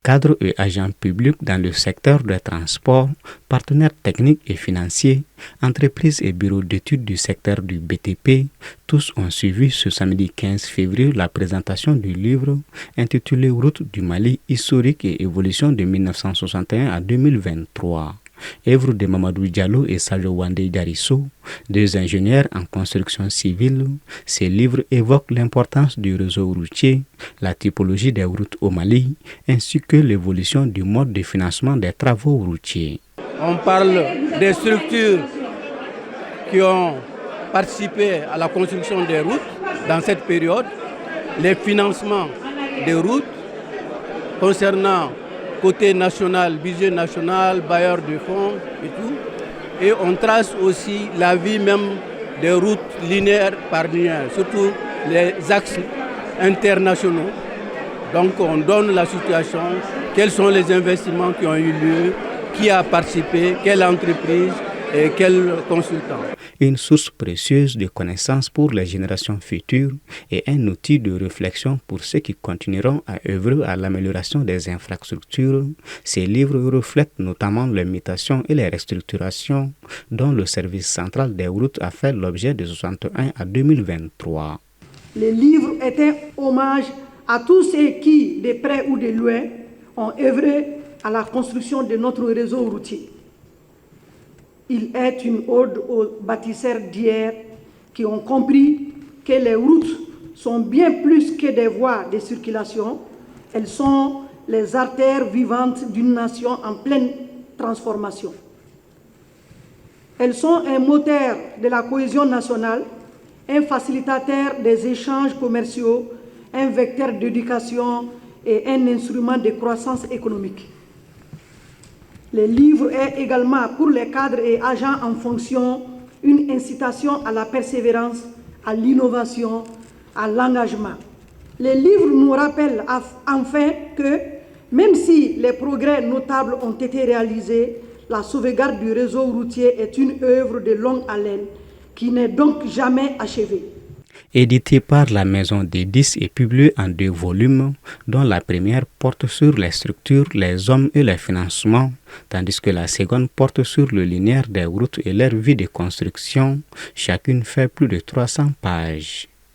cadres et agents publics dans le secteur des transports, partenaires techniques et financiers, entreprises et bureaux d'études du secteur du BTP, tous ont suivi ce samedi 15 février la présentation du livre intitulé Route du Mali, historique et évolution de 1961 à 2023. Œuvre de Mamadou Diallo et Sadio Wande Darisso, deux ingénieurs en construction civile, ces livres évoquent l'importance du réseau routier, la typologie des routes au Mali, ainsi que l'évolution du mode de financement des travaux routiers. On parle des structures qui ont participé à la construction des routes dans cette période, les financements des routes concernant côté national, budget national, bailleurs de fonds et tout. Et on trace aussi la vie même des routes linéaires par linéaire, surtout les axes internationaux. Donc on donne la situation, quels sont les investissements qui ont eu lieu, qui a participé, quelle entreprise et quel consultant. Une source précieuse de connaissances pour les générations futures et un outil de réflexion pour ceux qui continueront à œuvrer à l'amélioration des infrastructures. Ces livres reflètent notamment les mutations et les restructurations dont le service central des routes a fait l'objet de 61 à 2023. Le livre est un hommage à tous ceux qui, de près ou de loin, ont œuvré à la construction de notre réseau routier. Il est une ode aux bâtisseurs d'hier qui ont compris que les routes sont bien plus que des voies de circulation. Elles sont les artères vivantes d'une nation en pleine transformation. Elles sont un moteur de la cohésion nationale, un facilitateur des échanges commerciaux, un vecteur d'éducation et un instrument de croissance économique. Le livre est également pour les cadres et agents en fonction une incitation à la persévérance, à l'innovation, à l'engagement. Le livre nous rappelle enfin que même si les progrès notables ont été réalisés, la sauvegarde du réseau routier est une œuvre de longue haleine qui n'est donc jamais achevée. Édité par la Maison d'Édice et publié en 2 volumes, dont la première porte sur les structures, les hommes et les financements, tandis que la seconde porte sur le linéaire des routes et leur vie de construction. Chacune fait plus de 300 pages.